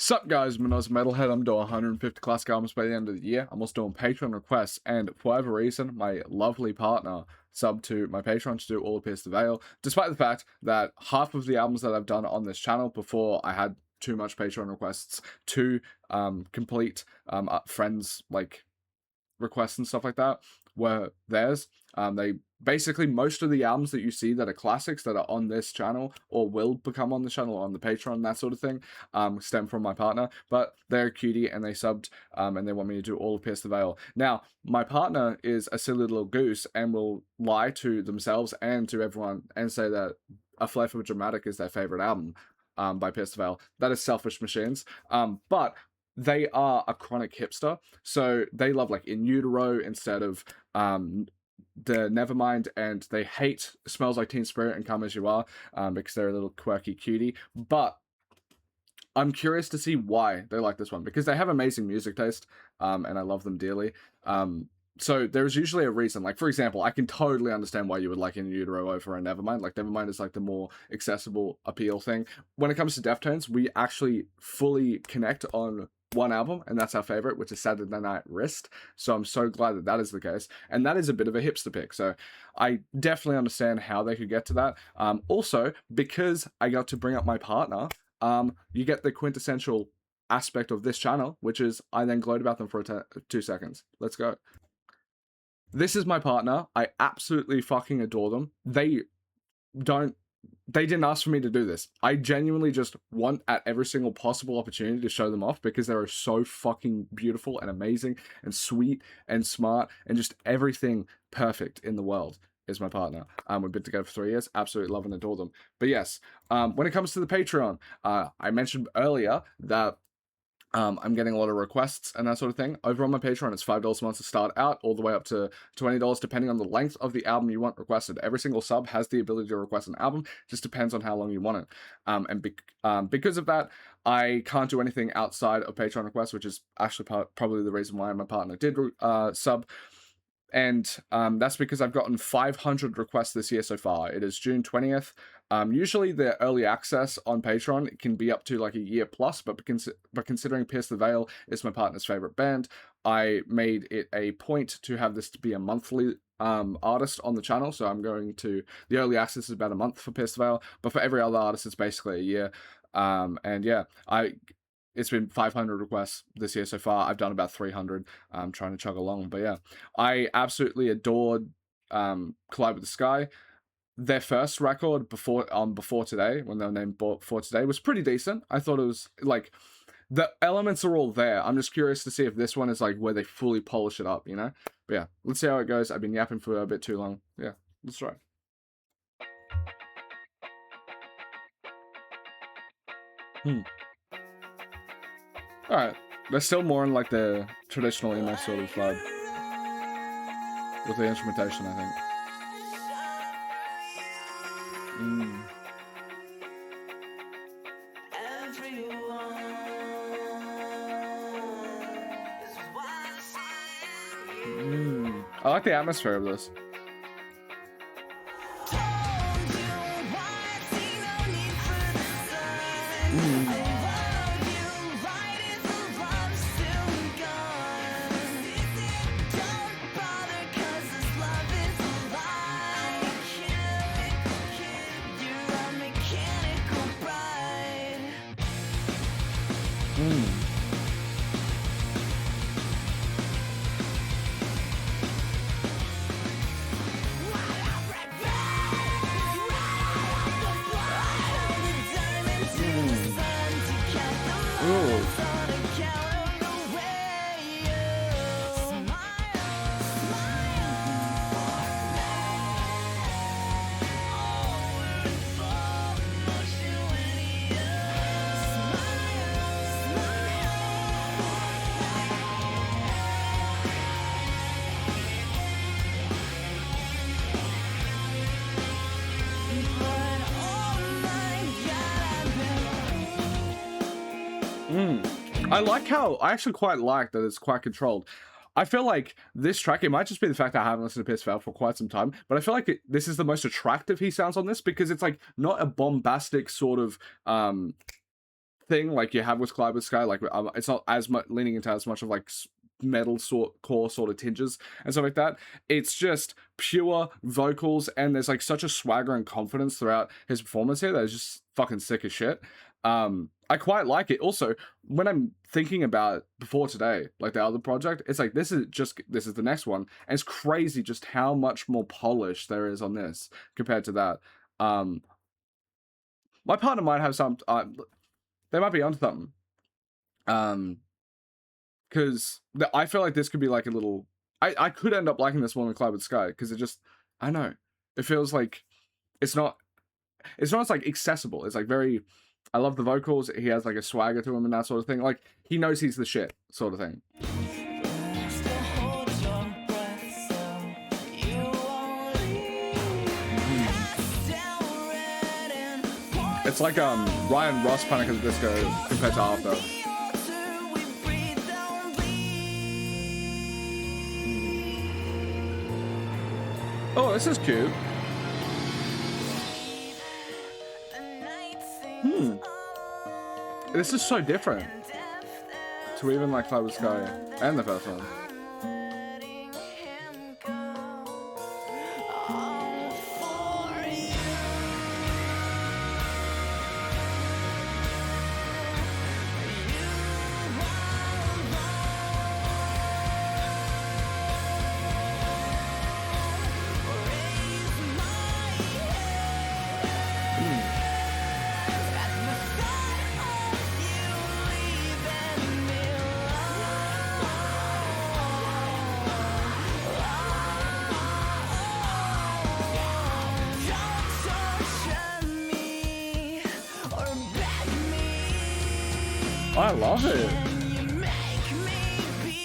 Sup guys, my name is Metalhead. I'm doing 150 classic albums by the end of the year. I'm also doing Patreon requests, and for whatever reason, my lovely partner subbed to my Patreon to do All Appears to Veil, despite the fact that half of the albums that I've done on this channel before I had too much Patreon requests to complete friends like requests and stuff like that were theirs. They basically, most of the albums that you see that are classics that are on this channel or will become on the channel or on the Patreon, that sort of thing, stem from my partner. But they're cutie and they subbed and they want me to do All of Pierce the Veil. Now, my partner is a silly little goose and will lie to themselves and to everyone and say that A Flair for Dramatic is their favorite album by Pierce the Veil. That is selfish machines. But they are a chronic hipster, so they love like In Utero instead of the Nevermind, and they hate Smells Like Teen Spirit and Come As You Are because they're a little quirky cutie. But I'm curious to see why they like this one, because they have amazing music taste and I love them dearly. So there's usually a reason. Like, for example, I can totally understand why you would like In Utero over a Nevermind. Like, Nevermind is like the more accessible appeal thing. When it comes to Deftones, we actually fully connect on one album, and that's our favorite, which is Saturday Night Wrist. So I'm so glad that that is the case, and that is a bit of a hipster pick, so I definitely understand how they could get to that. Also, because I got to bring up my partner, you get the quintessential aspect of this channel, which is I then gloat about them for 2 seconds. Let's go. This is my partner. I absolutely fucking adore them. They didn't ask for me to do this. I genuinely just want at every single possible opportunity to show them off because they're so fucking beautiful and amazing and sweet and smart and just everything perfect in the world is my partner. We've been together for 3 years. Absolutely love and adore them. But yes, when it comes to the Patreon, I mentioned earlier that I'm getting a lot of requests and that sort of thing. Over on my Patreon, it's $5 a month to start out, all the way up to $20, depending on the length of the album you want requested. Every single sub has the ability to request an album, just depends on how long you want it. Because of that, I can't do anything outside of Patreon requests, which is actually probably the reason why my partner did sub. And that's because I've gotten 500 requests this year so far. It is June 20th. Usually the early access on Patreon can be up to like a year plus, but considering Pierce the Veil is my partner's favorite band, I made it a point to have this to be a monthly artist on the channel. So I'm going to, the early access is about a month for Pierce the Veil, but for every other artist, it's basically a year. And yeah, it's been 500 requests this year so far. I've done about 300. I'm trying to chug along, but yeah, I absolutely adored Collide with the Sky. Their first record before Today, when they were named Before Today, was pretty decent. I thought it was like, the elements are all there. I'm just curious to see if this one is like where they fully polish it up, you know? But yeah, let's see how it goes. I've been yapping for a bit too long. Yeah, let's try. Alright, they're still more in like the traditional emo sort of vibe with the instrumentation, I think. I like the atmosphere of this. I actually quite like that it's quite controlled. I feel like this track, it might just be the fact that I haven't listened to Pierce the Veil for quite some time, but I feel like this is the most attractive he sounds on this, because it's like not a bombastic sort of thing like you have with Clyde with Sky. Like it's not as much leaning into as much of like metal core sort of tinges and stuff like that. It's just pure vocals, and there's like such a swagger and confidence throughout his performance here that is just fucking sick as shit. I quite like it. Also, when I'm thinking about before today, like the other project, it's like this is the next one, and it's crazy just how much more polish there is on this compared to that. My partner might have some. They might be onto something. Because I feel like this could be like a little. I could end up liking this one in Cloud with Sky because it just, I know, it feels like it's not as like accessible. It's like very. I love the vocals. He has like a swagger to him and that sort of thing. Like he knows he's the shit sort of thing. It's like Ryan Ross Panic at the Disco compared to After. Oh, this is cute. This is so different to even like Cloud with Sky and the first one. I love it.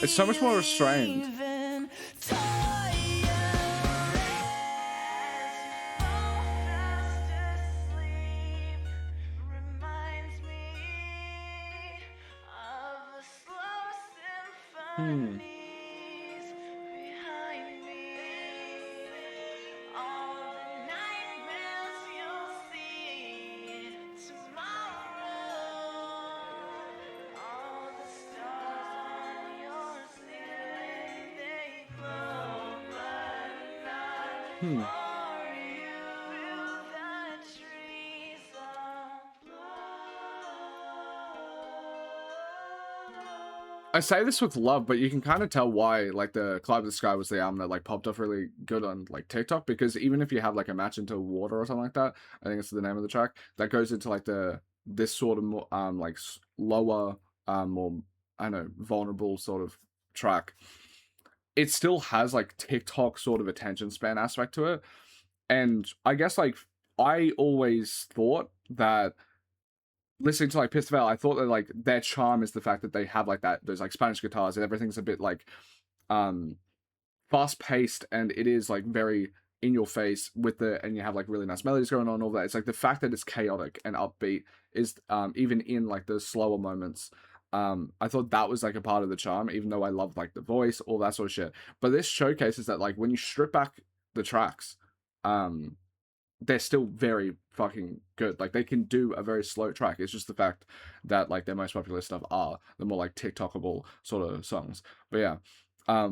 It's so much more restrained. I say this with love, but you can kind of tell why, like, the Cloud with Sky was the album that, like, popped off really good on, like, TikTok, because even if you have, like, a match into water or something like that, I think it's the name of the track, that goes into, like, this sort of more, like, lower, more, I don't know, vulnerable sort of track. It still has, like, TikTok sort of attention span aspect to it, and I guess, like, I always thought that listening to like Pissed Veil, I thought that like their charm is the fact that they have like those like Spanish guitars and everything's a bit like fast paced, and it is like very in your face and you have like really nice melodies going on, all that. It's like the fact that it's chaotic and upbeat is even in like the slower moments. I thought that was like a part of the charm, even though I loved like the voice, all that sort of shit. But this showcases that like when you strip back the tracks, they're still very fucking good. Like they can do a very slow track. It's just the fact that like their most popular stuff are the more like TikTokable sort of songs. But yeah,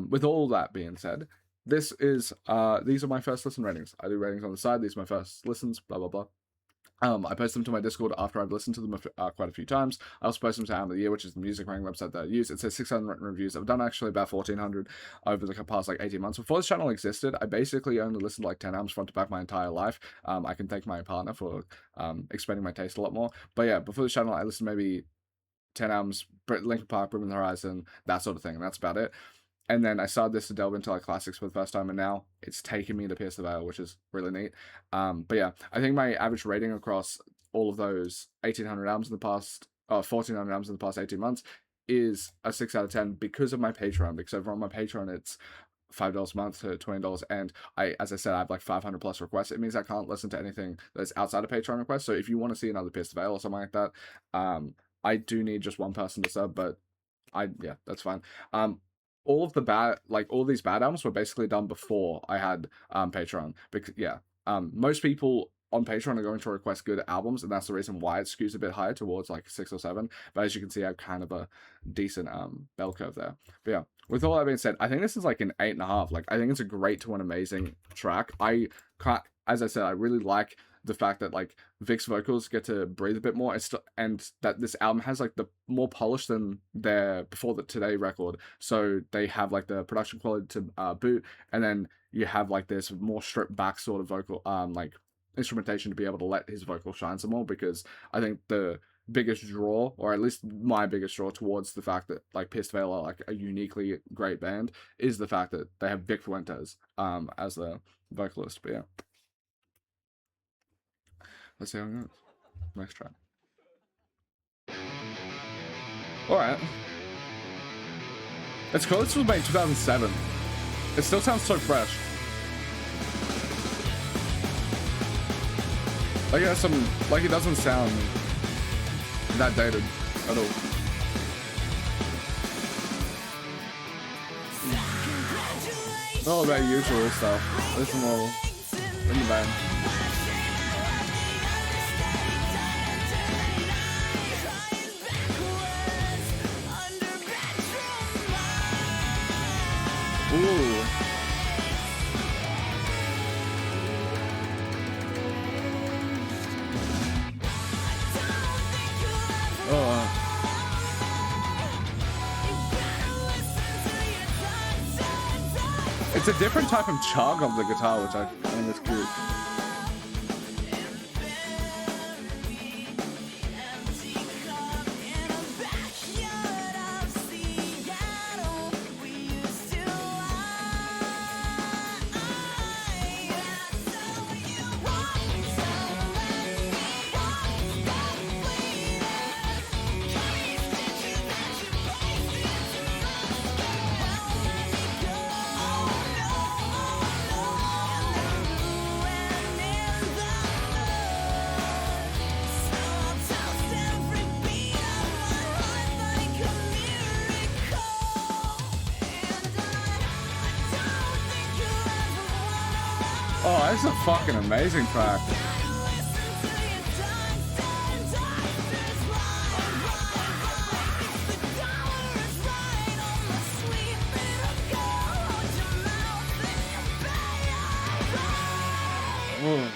with all that being said, these are my first listen ratings. I do ratings on the side. These are my first listens. Blah blah blah. I post them to my Discord after I've listened to them quite a few times. I also post them to Album of the Year, which is the music ranking website that I use. It says 600 written reviews. I've done actually about 1,400 over the past like 18 months. Before this channel existed, I basically only listened to like 10 albums front to back my entire life. I can thank my partner for expanding my taste a lot more. But yeah, before this channel, I listened to maybe 10 albums, Linkin Park, Bring Me the Horizon, that sort of thing, and that's about it. And then I started this to delve into like classics for the first time, and now it's taken me to Pierce the Veil, which is really neat. But yeah, I think my average rating across all of those 1,800 albums in the past, 1,400 albums in the past 18 months is a 6 out of 10 because of my Patreon. Because over on my Patreon, it's $5 a month to $20, and as I said, I have like 500 plus requests. It means I can't listen to anything that's outside of Patreon requests. So if you want to see another Pierce the Veil or something like that, I do need just one person to sub, but yeah, that's fine. All of the all these bad albums were basically done before I had Patreon, because yeah, most people on Patreon are going to request good albums, and that's the reason why it skews a bit higher towards like 6 or 7. But as you can see, I have kind of a decent bell curve there. But yeah, with all that being said, I think this is like an 8.5. Like, I think it's a great to an amazing track. I can't, as I said, I really like the fact that like Vic's vocals get to breathe a bit more, and that this album has like the more polish than their before the Today record. So they have like the production quality to boot, and then you have like this more stripped back sort of vocal like instrumentation to be able to let his vocal shine some more, because I think the biggest draw, or at least my biggest draw towards the fact that like Pierce Veil are like a uniquely great band, is the fact that they have Vic Fuentes as the vocalist. But yeah, let's see how it goes. Next track. Alright. It's cool. This was made in 2007. It still sounds so fresh. Like it has some, like it doesn't sound that dated at all. Not all about usual stuff. Listen more in the band. Ooh. Oh. It's a different type of chug of the guitar, which I think is cute. Oh, this is a fucking amazing track. Whoa.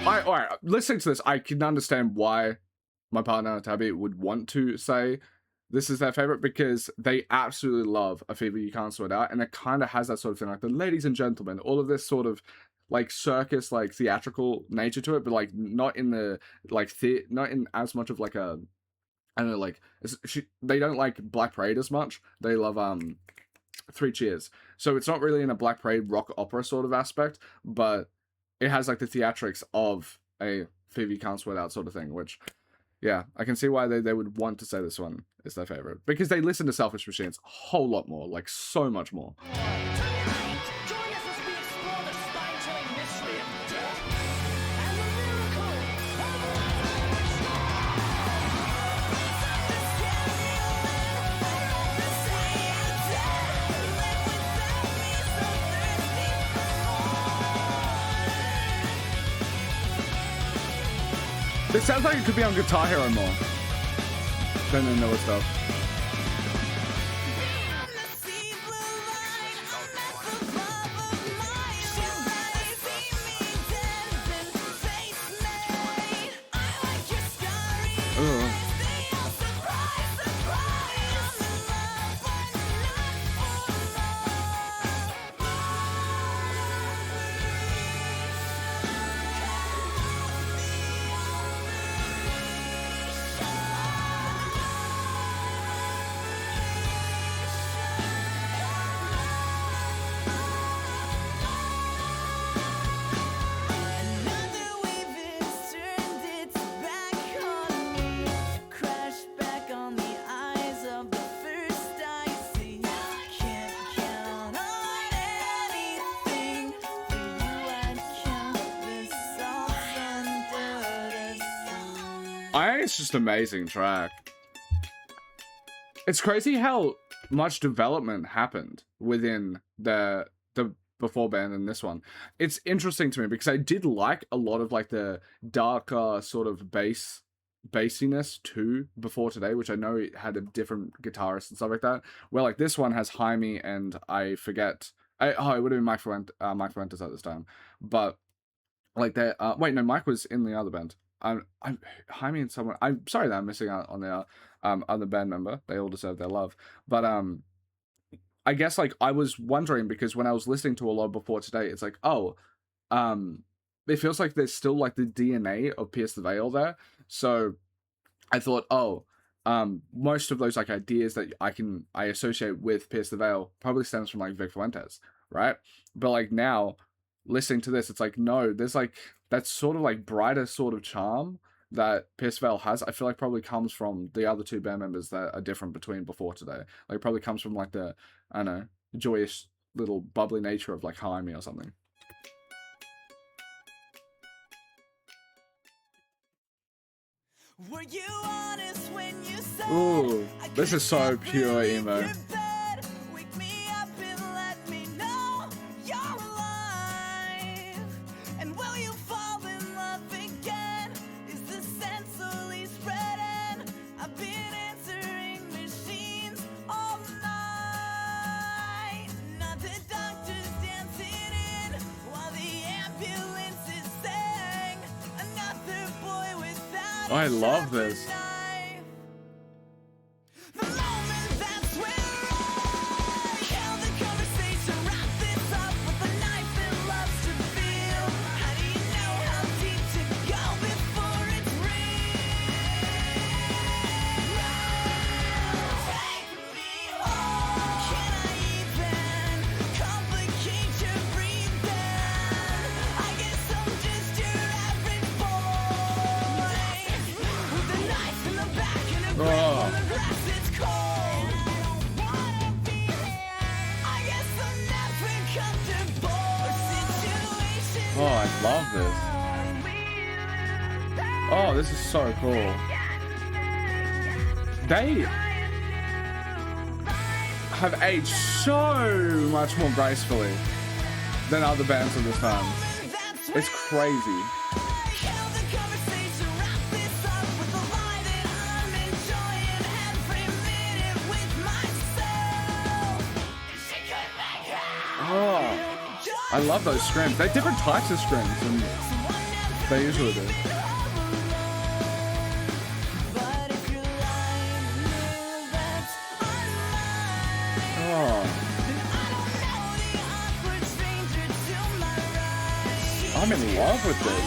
Alright, listening to this, I can understand why my partner Tabby would want to say this is their favorite, because they absolutely love A Fever You Can't Sort Out, and it kind of has that sort of thing, like the ladies and gentlemen, all of this sort of like circus, like theatrical nature to it, but like not in the like not in as much of like a, I don't know, like they don't like Black Parade as much. They love Three Cheers, so it's not really in a Black Parade rock opera sort of aspect, but it has like the theatrics of a Fever You Can't Sort Out sort of thing, which, yeah, I can see why they would want to say this one is their favorite, because they listen to Selfish Machines a whole lot more, like so much more. This sounds like it could be on Guitar Hero more than the newer stuff. Ugh. It's just an amazing track. It's crazy how much development happened within the before band and this one. It's interesting to me because I did like a lot of like the darker sort of bassiness too before today, which I know it had a different guitarist and stuff like that. Where like this one has Jaime and I forget. It would have been Mike Fuentes at this time, but like they wait, no, Mike was in the other band. I'm Jaime and someone. I'm sorry that I'm missing out on the other band member. They all deserve their love, but I guess like I was wondering because when I was listening to a lot before today, it's like, oh, it feels like there's still like the DNA of Pierce the Veil there. So I thought, oh, most of those like ideas that I associate with Pierce the Veil probably stems from like Vic Fuentes, right? But like now listening to this, it's like, no, there's like that sort of like brighter sort of charm that Pierce the Veil has. I feel like probably comes from the other two band members that are different between before today. Like it probably comes from like the, I don't know, joyous little bubbly nature of like Jaime or something. Were you honest when you said, ooh, this is so pure emo. Wake me up and let me know you're alive. And will you fall in love again? Is the sense slowly spreading? I've been answering machines all night. Not the doctors dancing in while the ambulance is saying another boy without. Oh, I love this. Oh, I love this. Oh, this is so cool. They have aged so much more gracefully than other bands of this time. It's crazy. Oh, I love those screams. They're different types of screams than they usually do. Oh. I'm in love with this.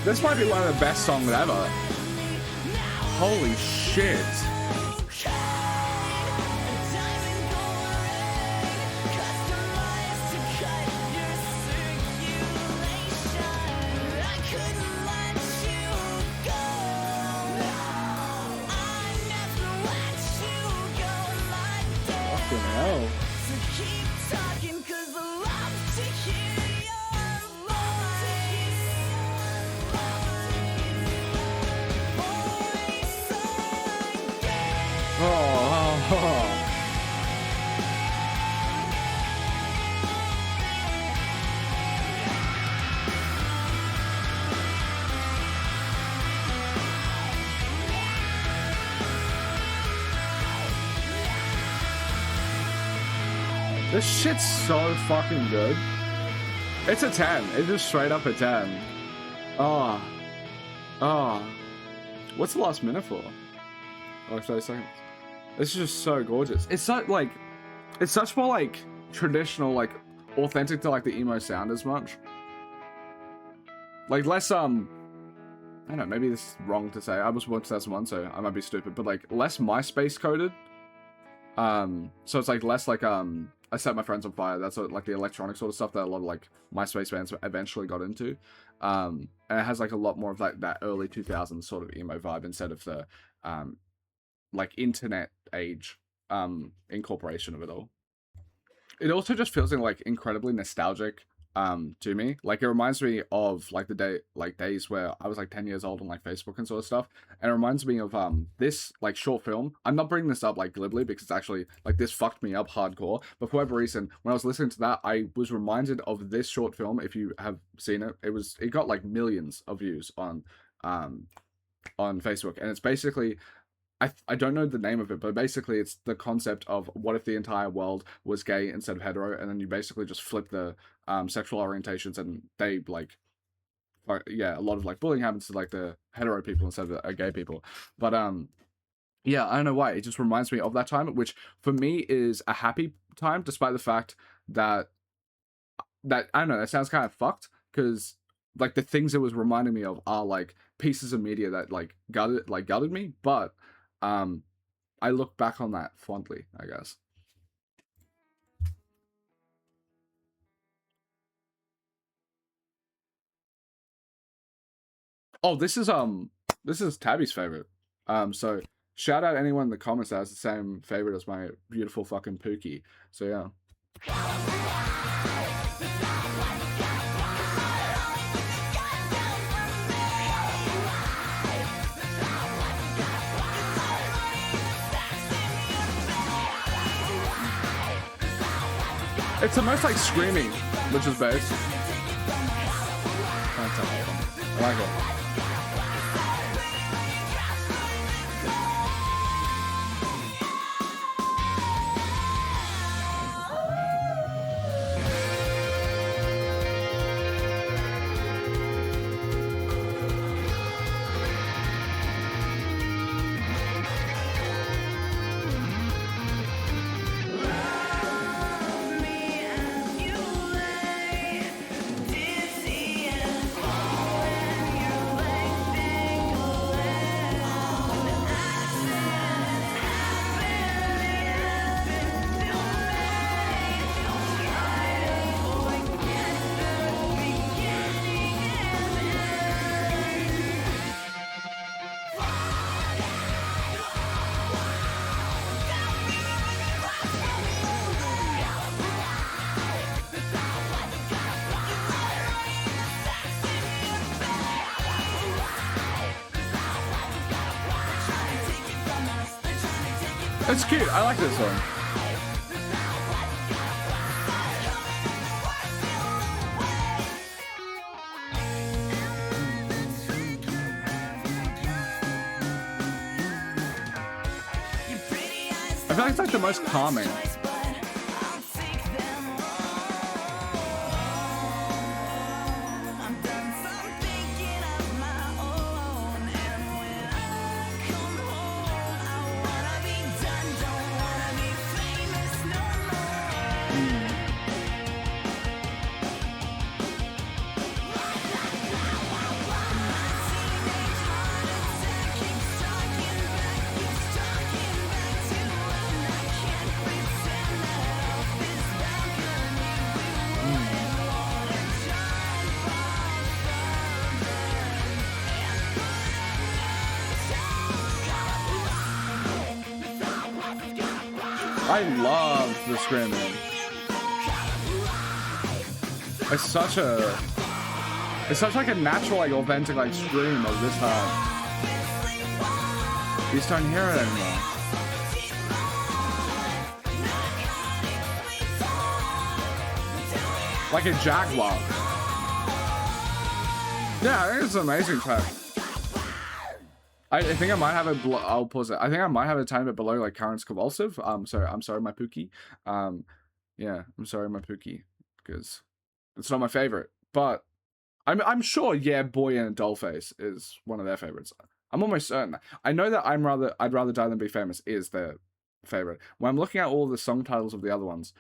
This might be one of the best songs ever. Holy shit. Fucking hell. This shit's so fucking good. It's a 10. It's just straight up a 10. Oh. Oh. What's the last minute for? Like 30 seconds. This is just so gorgeous. It's so like, it's such more like traditional, like authentic to like the emo sound as much. Like less I don't know, maybe this is wrong to say. I was born 2001, so I might be stupid, but like less MySpace coded. So it's like less like I Set My Friends on Fire. That's what, like the electronic sort of stuff that a lot of like MySpace bands eventually got into. And it has like a lot more of like that early 2000s sort of emo vibe instead of the like internet age incorporation of it all. It also just feels like incredibly nostalgic to me. Like it reminds me of like days where I was like 10 years old on like Facebook and sort of stuff. And it reminds me of this like short film. I'm not bringing this up like glibly because it's actually like this fucked me up hardcore. But for whatever reason, when I was listening to that, I was reminded of this short film. If you have seen it, it got like millions of views on Facebook, and it's basically I don't know the name of it, but basically it's the concept of what if the entire world was gay instead of hetero, and then you basically just flip the sexual orientations, and they like yeah, a lot of like bullying happens to like the hetero people instead of the gay people. But yeah, I don't know why. It just reminds me of that time, which for me is a happy time, despite the fact that I don't know, that sounds kind of fucked, because like the things it was reminding me of are like pieces of media that like gutted me, but I look back on that fondly, I guess. Oh, this is Tabby's favorite. So shout out anyone in the comments that has the same favorite as my beautiful fucking Pookie. So yeah. It's the most like screaming, which is bass. I like it. It's cute. I like this song. I feel like it's like the most calming. I love the screaming. It's such like a natural, like authentic, like scream of this time. You just don't hear it anymore. Like a jaguar. Yeah, I think it's an amazing track. I think I might have it. I'll pause it. I think I might have a tiny bit below like Karen's Convulsive. I'm sorry, my Pookie. Yeah, I'm sorry, my Pookie, because it's not my favorite. But I'm sure, yeah, Boy and Dollface is one of their favorites. I'm almost certain. I know that I'd rather die than be famous is their favorite. When I'm looking at all the song titles of the other ones,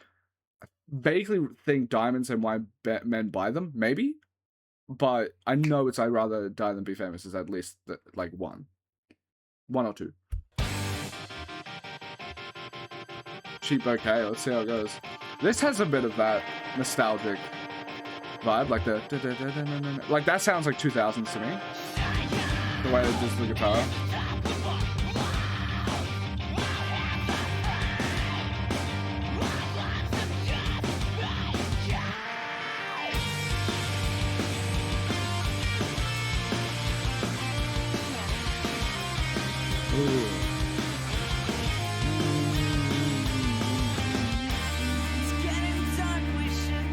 I vaguely think Diamonds and Why Men Buy Them, maybe. But I know it's I'd rather die than be famous is at least like one or two. Cheap Bouquet, let's see how it goes. This has a bit of that nostalgic vibe, like like that sounds like 2000s to me. The way it does the guitar. Ooh.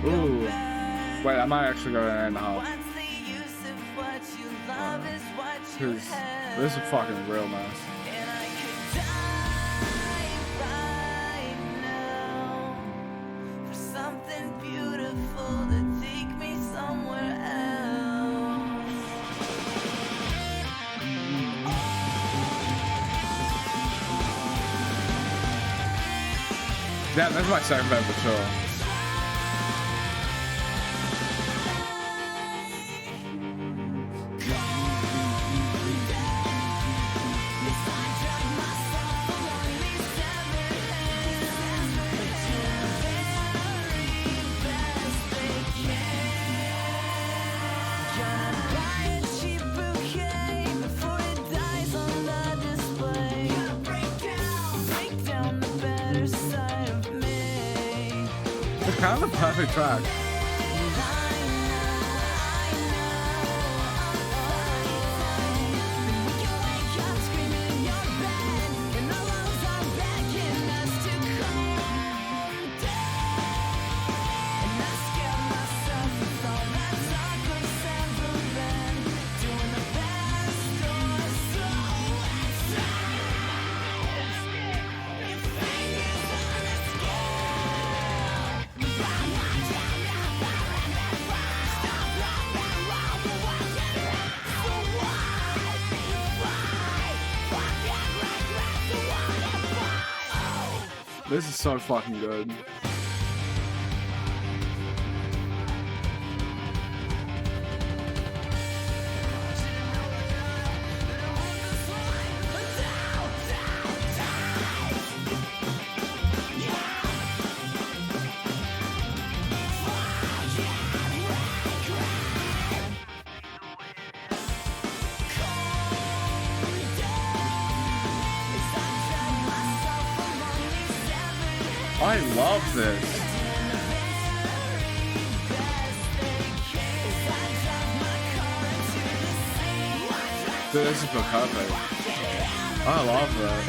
Ooh. Wait, I might actually go in and a half. Because this is fucking real nice. Yeah, that's my second favorite for sure. It's kind of the perfect track. This is so fucking good. I love this. Dude, this is perfect. I love that.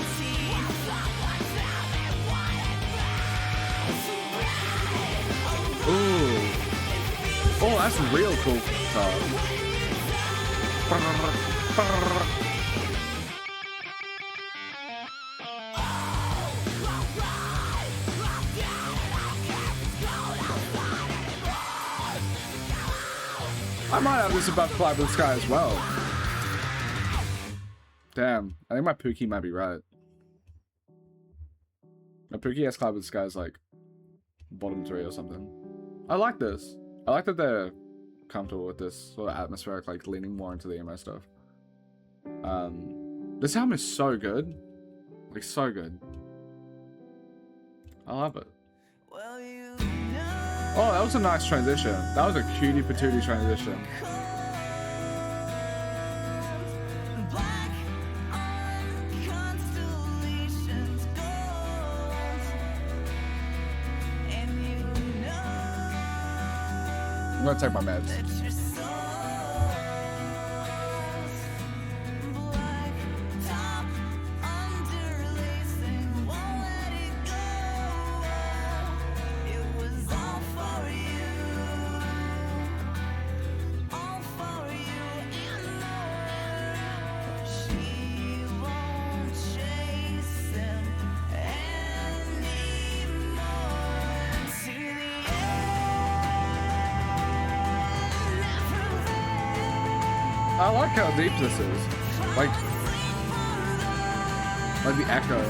Ooh. Oh, that's real cool guitar. I might have this above Fly Blue Sky as well. Damn, I think my Pookie might be right. My Pookie has Cloud with Sky is like bottom 3 or something. I like this. I like that they're comfortable with this sort of atmospheric, like leaning more into the emo stuff. This album is so good. Like, so good. I love it. Oh, that was a nice transition. That was a cutie patootie transition. I'm gonna take my meds. I like how deep this is. Like, Like the echo.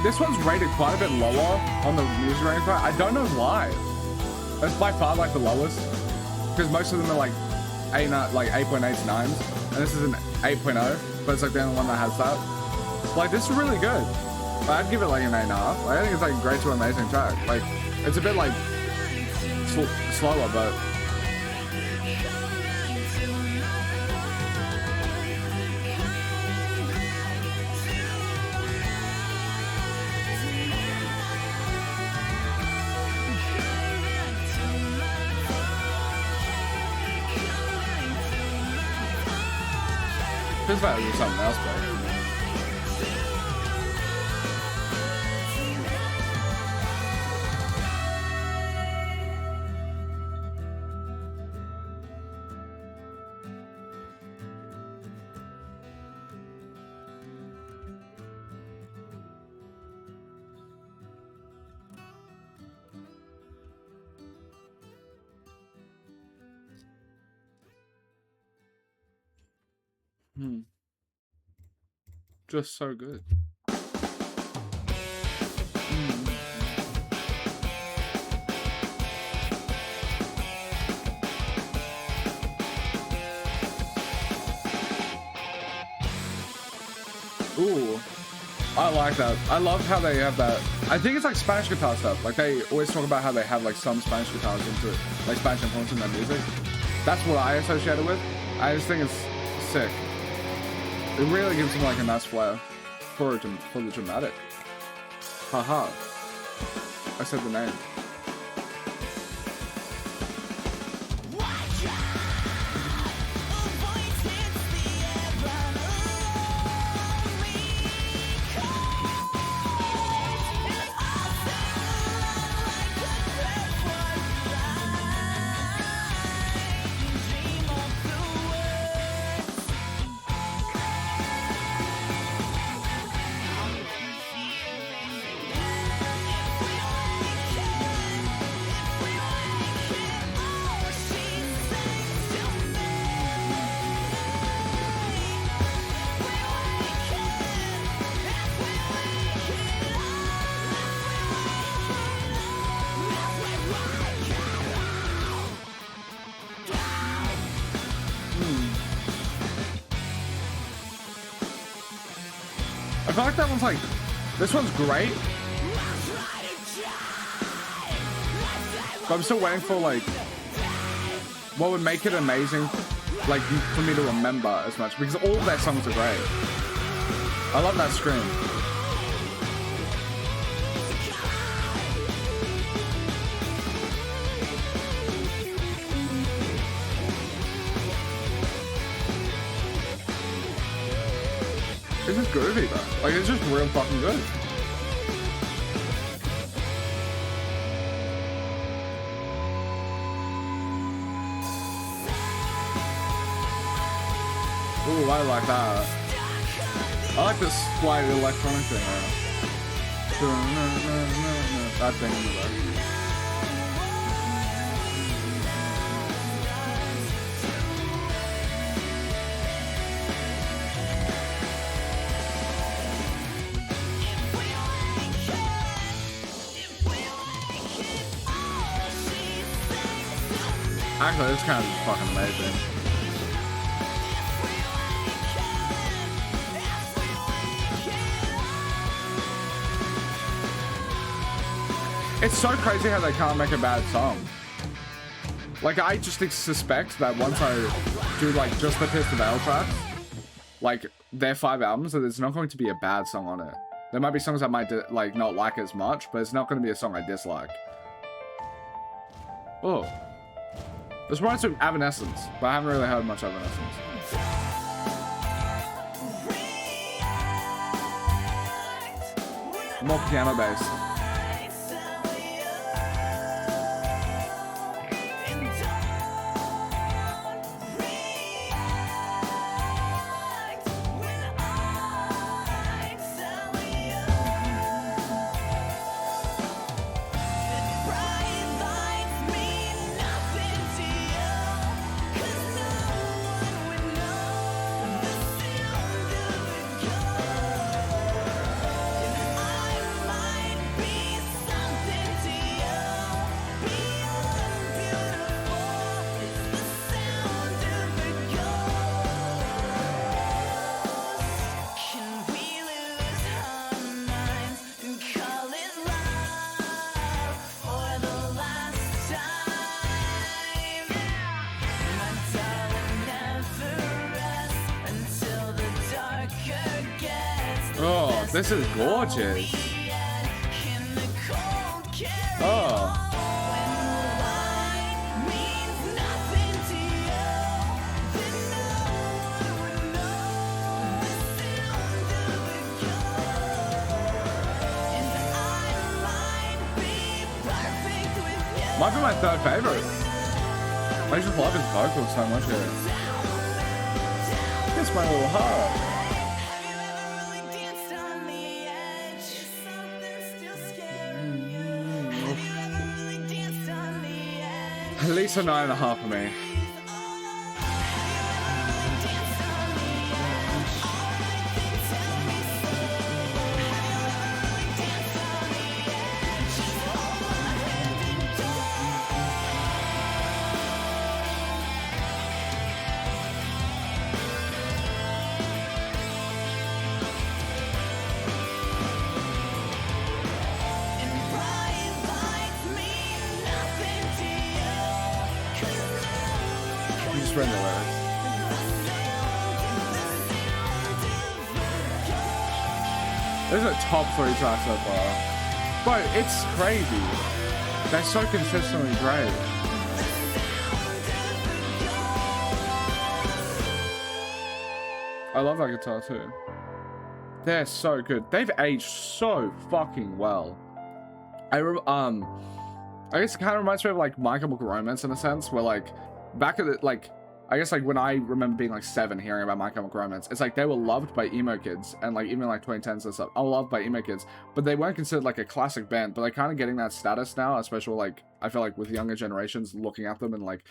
This one's rated quite a bit lower on the music rating part. I don't know why. It's by far like the lowest, because most of them are like 8.8 to 9s, and this is an 8.0, but it's like the only one that has that. Like, this is really good. I'd give it like an 8.5. Like, I think it's like a great to amazing track. Like, it's a bit like slower, but feels like there's something else playing. Just so good. Ooh, I like that. I love how they have that. I think it's like Spanish guitar stuff. Like, they always talk about how they have like some Spanish guitars into it, like Spanish influence in their music. That's what I associate it with. I just think it's sick. It really gives him like a nice flair for the dramatic. Haha. I said the name. I feel like that one's like, this one's great, but I'm still waiting for like, what would make it amazing, like for me to remember as much, because all of their songs are great. I love that scream. It's just groovy though. Like, it's just real fucking good. Ooh, I like that. I like this slight electronic thing there. That thing in the back. Actually, this kind of is fucking amazing. It's so crazy how they can't make a bad song. Like, I just suspect that once I do, like, just the Pierce the Veil tracks, like, their 5 albums, that there's not going to be a bad song on it. There might be songs I might, like, not like as much, but it's not going to be a song I dislike. Oh. This reminds me of Evanescence, but I haven't really heard much Evanescence. More piano based. Oh, this is gorgeous. Oh. Might be my 3rd favorite. I just love his vocals so much here. It's my little heart. At least a 9.5 for me. Read the lyrics. Those are top 3 tracks so far. Bro, it's crazy. They're so consistently great. I love that guitar too. They're so good. They've aged so fucking well. I guess it kind of reminds me of like My Chemical Romance in a sense, where like back at the, like, I guess like when I remember being like 7 hearing about My Chemical Romance, it's like they were loved by emo kids, and like even like 2010s and stuff, I loved by emo kids, but they weren't considered like a classic band. But they're kind of getting that status now, especially like I feel like with younger generations looking at them, and like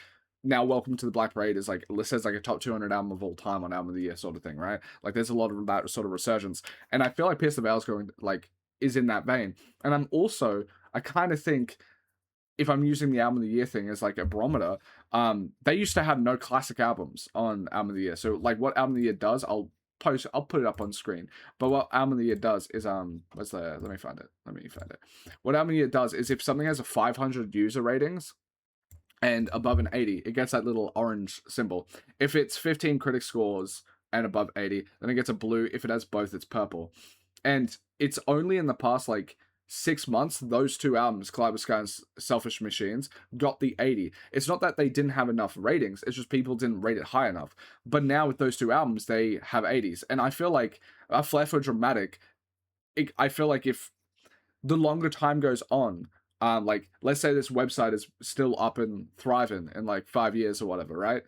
now Welcome to the Black Parade is like listed as like a top 200 album of all time on Album of the Year sort of thing, right? Like there's a lot of that sort of resurgence, and I feel like Pierce the Veil's going like is in that vein. And I kind of think, if I'm using the Album of the Year thing as like a barometer, they used to have no classic albums on Album of the Year. So like what Album of the Year does, I'll put it up on screen. But what Album of the Year does is let me find it. What Album of the Year does is if something has a 500 user ratings and above an 80, it gets that little orange symbol. If it's 15 critic scores and above 80, then it gets a blue. If it has both, it's purple. And it's only in the past like 6 months, those 2 albums, Collide with Sky and Selfish Machines, got the 80. It's not that they didn't have enough ratings, it's just people didn't rate it high enough. But now with those 2 albums, they have 80s. And I feel like Flair for Dramatic, I feel like if the longer time goes on, like let's say this website is still up and thriving in like 5 years or whatever, right?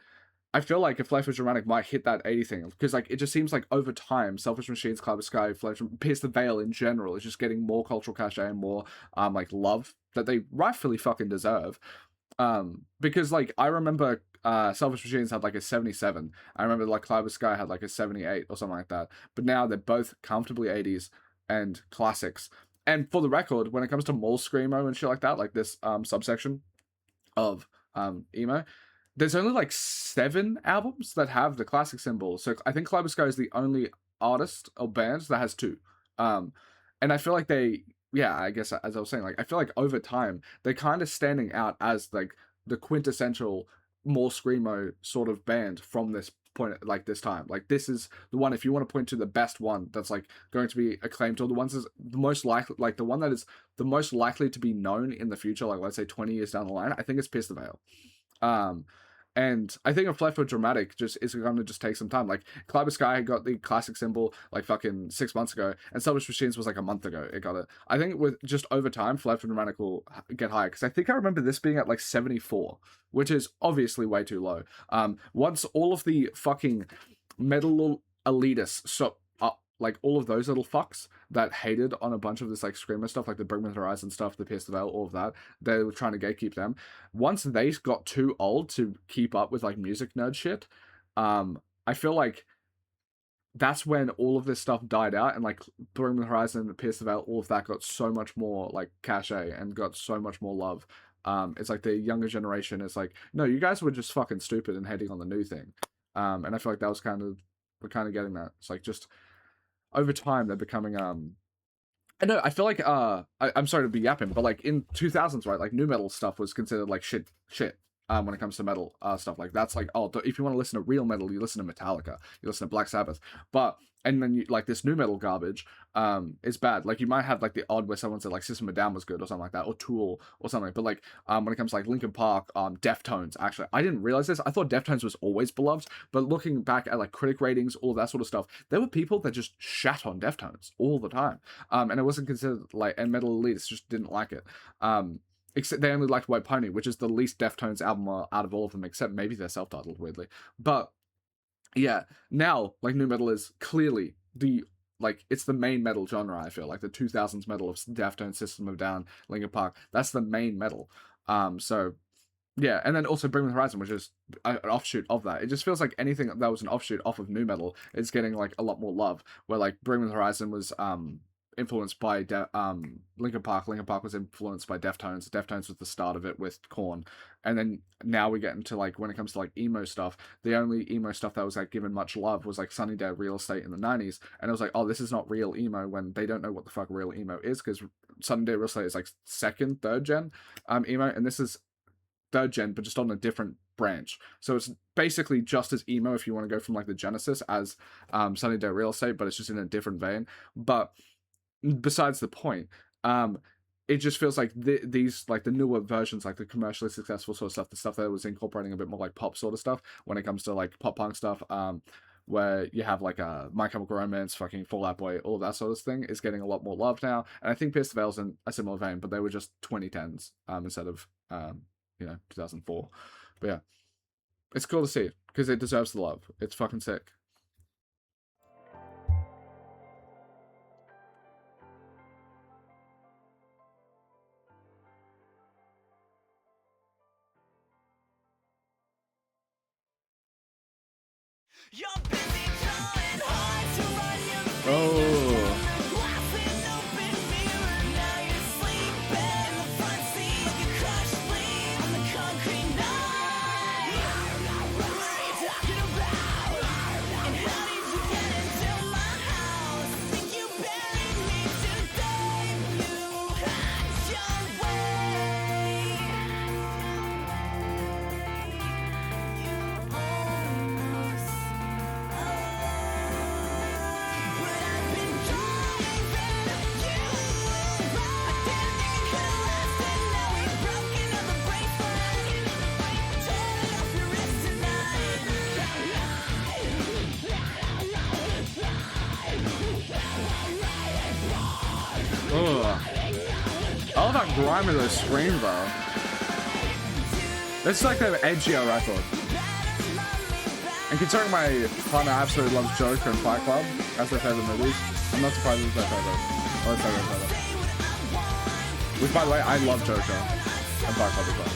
I feel like if Flair Dramatic might hit that 80 thing, because like it just seems like over time, Selfish Machines, Cloud Sky, Flair, Pierce the Veil in general is just getting more cultural cachet and more like love that they rightfully fucking deserve. Because like I remember Selfish Machines had like a 77. I remember like Cloud Sky had like a 78 or something like that. But now they're both comfortably 80s and classics. And for the record, when it comes to mall screamo and shit like that, like this subsection of emo, there's only like 7 albums that have the classic symbol. So I think Cloud Sky is the only artist or band that has 2. And I feel like I guess as I was saying, like I feel like over time they're kind of standing out as like the quintessential more screamo sort of band from this point, like this time. Like this is the one, if you want to point to the best one that's like going to be acclaimed, or the ones is the most likely, like the one that is the most likely to be known in the future, like let's say 20 years down the line, I think it's Pierce the Veil. And I think a Flair Dramatic just is going to just take some time. Like Cloud Sky got the classic symbol like fucking 6 months ago, and Selfish Machines was like a month ago. It got it. I think with just over time, Flair Dramatic will get higher, because I think I remember this being at like 74, which is obviously way too low. Once all of the fucking metal elitists stop, like all of those little fucks that hated on a bunch of this like screamer stuff, like the Bring Me the Horizon stuff, the Pierce the Veil, all of that, they were trying to gatekeep them. Once they got too old to keep up with like music nerd shit, I feel like that's when all of this stuff died out, and like Bring Me the Horizon, Pierce the Veil, all of that got so much more like cachet and got so much more love. It's like the younger generation is like, no, you guys were just fucking stupid and hating on the new thing. And I feel like that was we're kind of getting that. It's like just over time they're becoming I know, I feel like I'm sorry to be yapping, but like in 2000s, right, like new metal stuff was considered like shit when it comes to metal stuff. Like that's like, oh, if you want to listen to real metal, you listen to Metallica, you listen to Black Sabbath. But and then you, like this new metal garbage is bad. Like you might have like the odd where someone said like System of a Down was good or something like that, or Tool or something. But like when it comes to like Linkin Park, Deftones, actually I didn't realize this. I thought Deftones was always beloved, but looking back at like critic ratings, all of that sort of stuff, there were people that just shat on Deftones all the time. And it wasn't considered like, and metal elites just didn't like it. Except they only liked White Pony, which is the least Deftones album out of all of them, except maybe they're self-titled, weirdly. But yeah, now like new metal is clearly it's the main metal genre. I feel like the 2000s metal of Deftones, System of a Down, Linkin Park, that's the main metal. So yeah, and then also Bring Me the Horizon, which is an offshoot of that. It just feels like anything that was an offshoot off of new metal is getting like a lot more love. Where like Bring Me the Horizon was influenced by Linkin Park. Linkin Park was influenced by Deftones. Deftones was the start of it with Korn. And then now we get into like when it comes to like emo stuff, the only emo stuff that was like given much love was like Sunny Day Real Estate in the 90s. And it was like, oh, this is not real emo, when they don't know what the fuck real emo is, because Sunny Day Real Estate is like second, third gen emo, and this is third gen, but just on a different branch. So it's basically just as emo if you want to go from like the Genesis as Sunny Day Real Estate, but it's just in a different vein. But besides the point, it just feels like these like the newer versions, like the commercially successful sort of stuff, the stuff that was incorporating a bit more like pop sort of stuff when it comes to like pop punk stuff, where you have like My Chemical Romance, fucking Fall Out Boy, all of that sort of thing is getting a lot more love now. And I think Pierce the Veil's in a similar vein, but they were just 2010s instead of 2004. But yeah, it's cool to see it because it deserves the love. It's fucking sick. You're busy trying hard to run your glass in open mirror. Now you're sleeping in the front seat of your crushed sleeve on the concrete night. What are you talking about? And how did you get into my house? Think you buried me today? You had your way. You almost. But I've been driving you around. I didn't think it could've lasted. Now we've broken up the bracelet. Tear it off your wrist tonight. I love how grimy those screams are. It's like an edgier record. Better love me And considering my partner absolutely loves Joker and Fight Club as their favorite movies, I'm not surprised it's their favorite. Or their favorite. Which, by the way, I love Joker and Fight Club as well.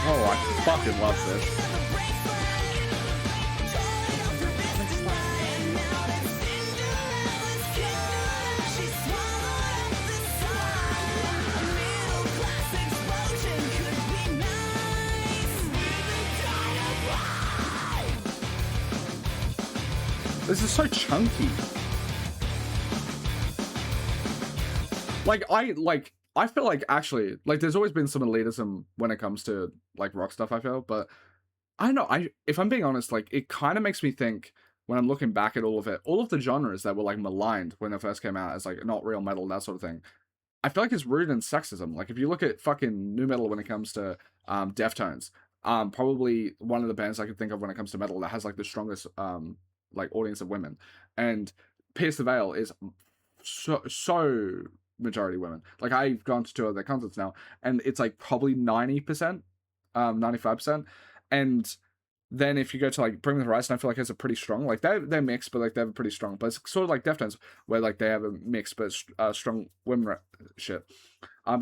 Oh, I fucking love this. This is so chunky. I feel like actually, like, there's always been some elitism when it comes to like rock stuff, I feel, but I don't know, if I'm being honest, like, it kind of makes me think when I'm looking back at all of it, all of the genres that were like maligned when it first came out as like not real metal, that sort of thing, I feel like it's rooted in sexism. Like, if you look at fucking nu metal when it comes to Deftones, probably one of the bands I could think of when it comes to metal that has like the strongest like audience of women, and Pierce the Veil is so majority women. Like, I've gone to 2 of their concerts now, and it's like probably 90%, 95%, and then if you go to like Bring Me the Horizon, I feel like it's a pretty strong, like they're mixed, but like they're pretty strong. But it's sort of like Deftones, where like they have a mix but strong women shit.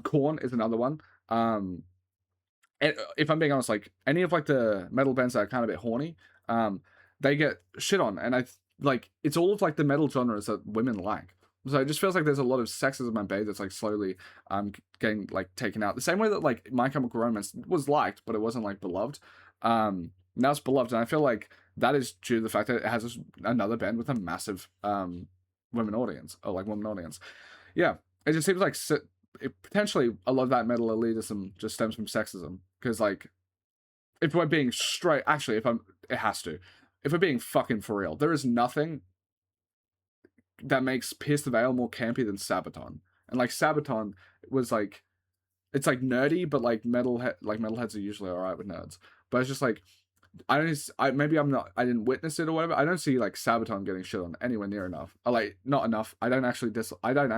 Korn is another one. And if I'm being honest, like any of like the metal bands that are kind of a bit horny, they get shit on, and like it's all of like the metal genres that women like. So it just feels like there's a lot of sexism and bait that's like slowly getting like taken out. The same way that like My Chemical Romance was liked, but it wasn't like beloved. Now it's beloved, and I feel like that is due to the fact that it has another band with a massive women audience, or like woman audience. Yeah, it just seems like potentially a lot of that metal elitism just stems from sexism. Because like, if we're being straight, actually, it has to. If we're being fucking for real, there is nothing that makes Pierce the Veil more campy than Sabaton. And like Sabaton was like, it's like nerdy, but like metalheads are usually alright with nerds. But it's just like, I didn't witness it or whatever. I don't see like Sabaton getting shit on anywhere near enough. Like, not enough. I don't actually dislike them.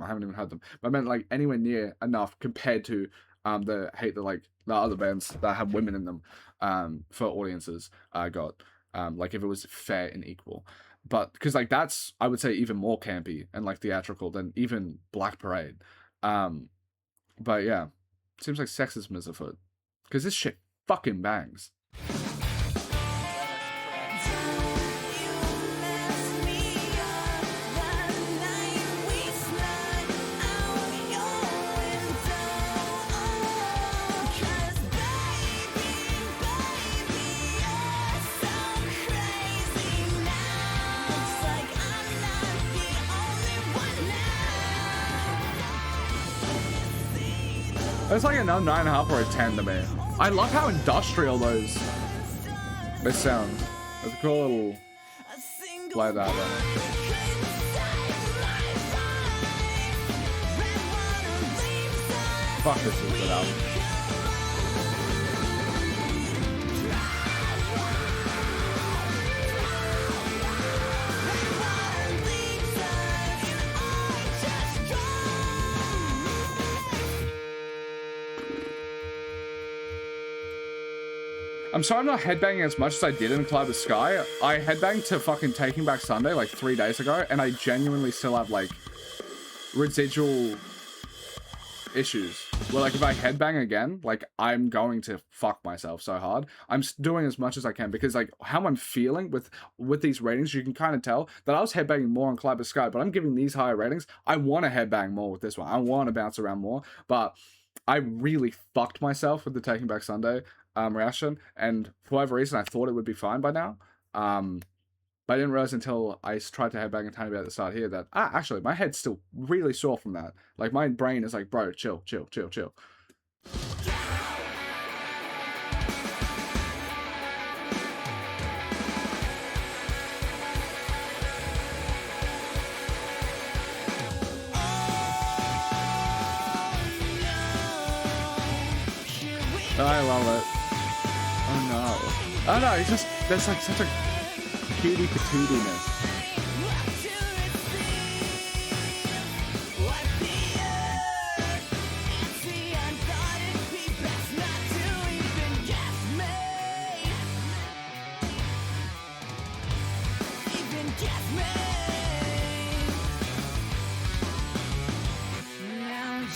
I haven't even heard them. But I meant like anywhere near enough compared to the hate that like the other bands that have women in them for audiences got. Like if it was fair and equal. But because like that's, I would say, even more campy and like theatrical than even Black Parade. But yeah, seems like sexism is afoot, because this shit fucking bangs. It's like another 9.5 or a 10 to me. I love how industrial they sound. It's a cool little play that. Fuck, this is a good album. I'm sorry I'm not headbanging as much as I did in Cloud the Sky. I headbanged to fucking Taking Back Sunday like 3 days ago, and I genuinely still have like residual issues. Where like if I headbang again, like I'm going to fuck myself so hard. I'm doing as much as I can, because like how I'm feeling with these ratings, you can kind of tell that I was headbanging more on Cloud the Sky, but I'm giving these higher ratings. I want to headbang more with this one. I want to bounce around more, but I really fucked myself with the Taking Back Sunday reaction, and for whatever reason I thought it would be fine by now, but I didn't realize until I tried to headbang a tiny bit at the start here that actually my head's still really sore from that. Like my brain is like, bro, chill. I love it. Oh no. Oh no, it's just, there's like such a cutie patootiness. get me. Now you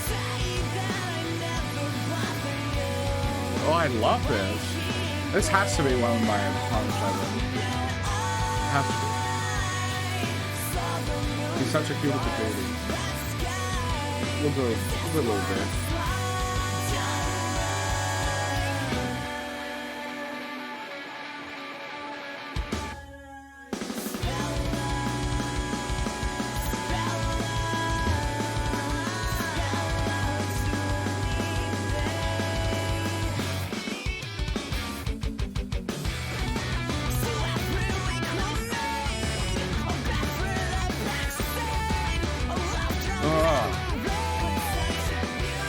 say that I never bother you. Oh, I love this. This has to be one of my partners favorites. Has to be. He's such a cute little baby. We'll go a little bit.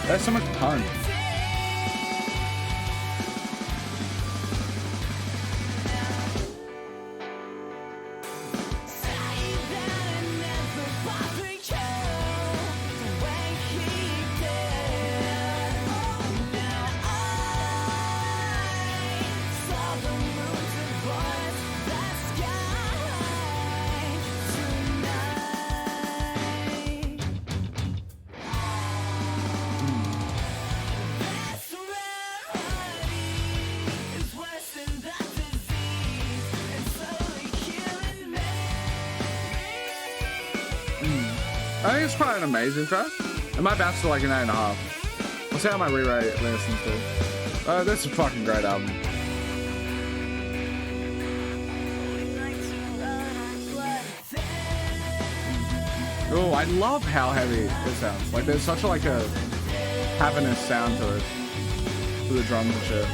There's so much punch. I think it's quite an amazing track. It might bounce to like an 8.5. We'll see how my re-rate listens to. This is a fucking great album. Oh, I love how heavy it sounds. Like there's such a like a happiness sound to it, to the drums and shit.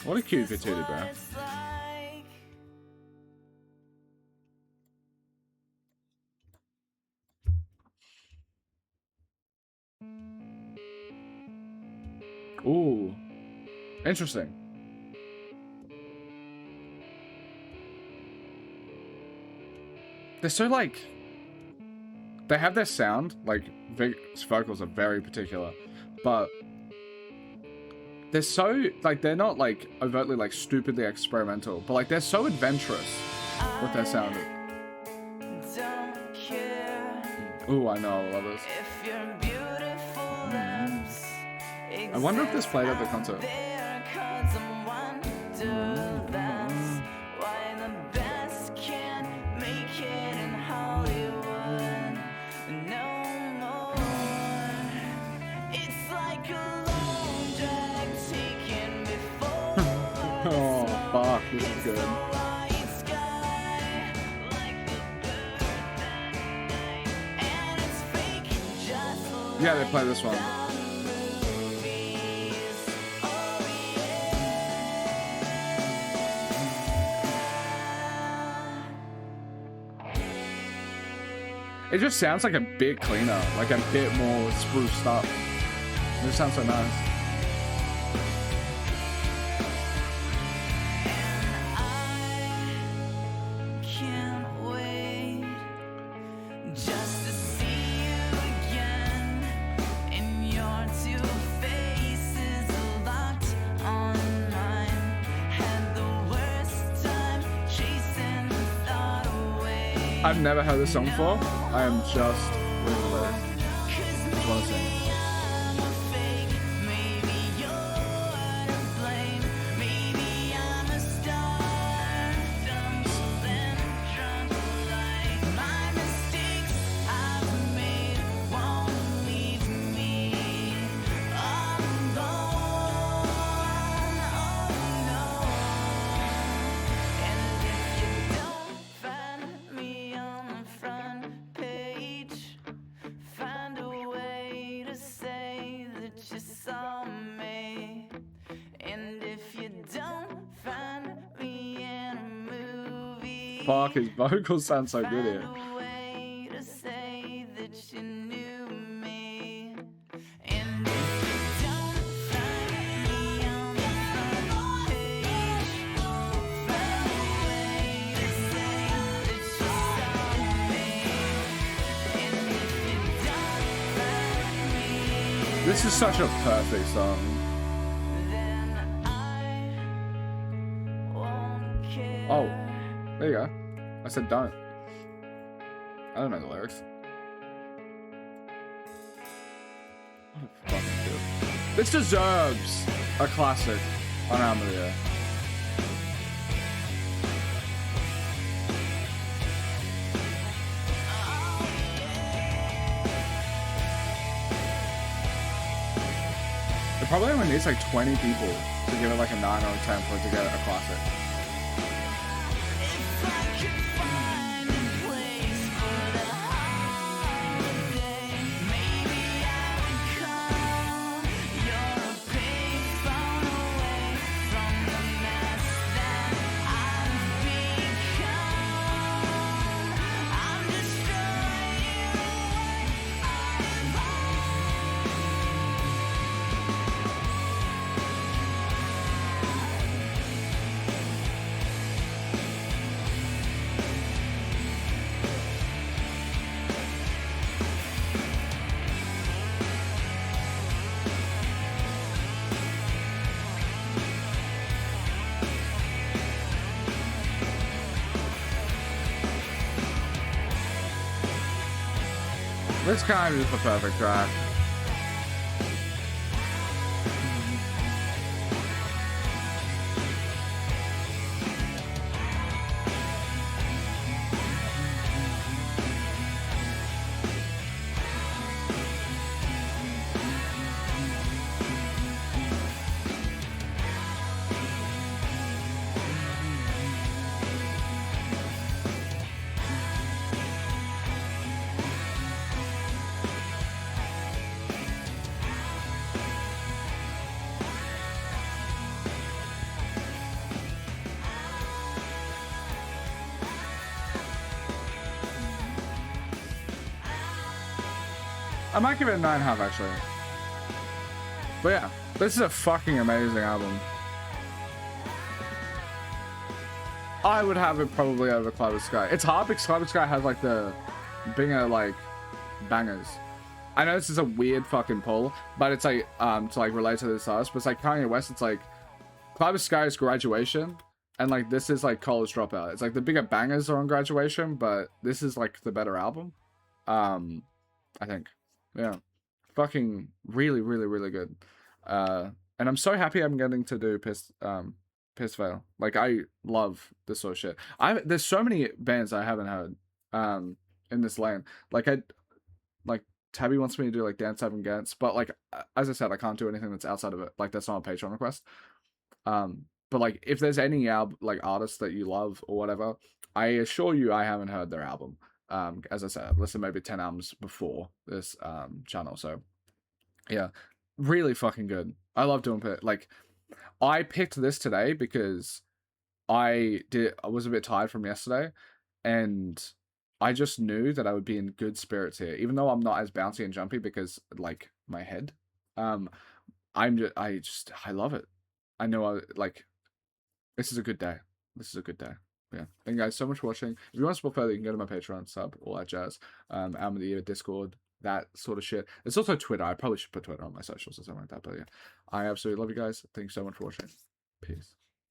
What a cute patootie, bro. Ooh. Interesting. They're so like... They have their sound, like, Vic's vocals are very particular, but... They're so, like, they're not, like, overtly, like, stupidly experimental, but, like, they're so adventurous with their sound. Ooh, I know, I love this. I wonder if this played at the concert. Oh, fuck, this is good. Yeah, they play this one. It just sounds like a bit cleaner, like a bit more spruced up. It just sounds so nice. I've never heard this song before. I am just with the lyrics. Just want to sing. fuck, his vocals sound so good here. Find a way to say that you knew me. And if you don't find me on the front page, find a way to say that you saw me. And if you don't find me, This is such a perfect song. then I won't care. Oh, there you go. I said don't. I don't know the lyrics. What a fucking dude. This deserves a classic on Album of the Year. It probably only needs like 20 people to give it like a 9 or a 10 for it to get a classic. If I could find a place for the holiday, maybe I would call your payphone away from the mess that I've become. I'm destroying This kind of is the perfect track. I might give it a 9.5 actually. But yeah, this is a fucking amazing album. I would have it probably over Cloud Sky. It's hard because Cloud Sky has like the bigger like bangers. I know this is a weird fucking pull, but it's like to like relate to this artist, but it's like Kanye West, it's like Cloud Sky is Graduation, and like this is like College Dropout. It's like the bigger bangers are on Graduation, but this is like the better album. I think. Yeah. Fucking really, really, really good. And I'm so happy I'm getting to do Piss Veil. Like I love this sort of shit. There's so many bands I haven't heard in this lane. Like Tabby wants me to do like Dance Seven Gants, but like as I said, I can't do anything that's outside of it. Like that's not a Patreon request. But like if there's any like artists that you love or whatever, I assure you I haven't heard their album. As I said, I've listened to maybe 10 albums before this channel, so yeah, really fucking good. I love doing it. Like I picked this today because I was a bit tired from yesterday, and I just knew that I would be in good spirits here, even though I'm not as bouncy and jumpy because like my head. I love it. I know this is a good day. This is a good day. Yeah. Thank you guys so much for watching. If you want to support further, you can go to my Patreon, sub, all that jazz. Album of the Year, Discord, that sort of shit. There's also Twitter. I probably should put Twitter on my socials or something like that. But yeah, I absolutely love you guys. Thank you so much for watching. Peace.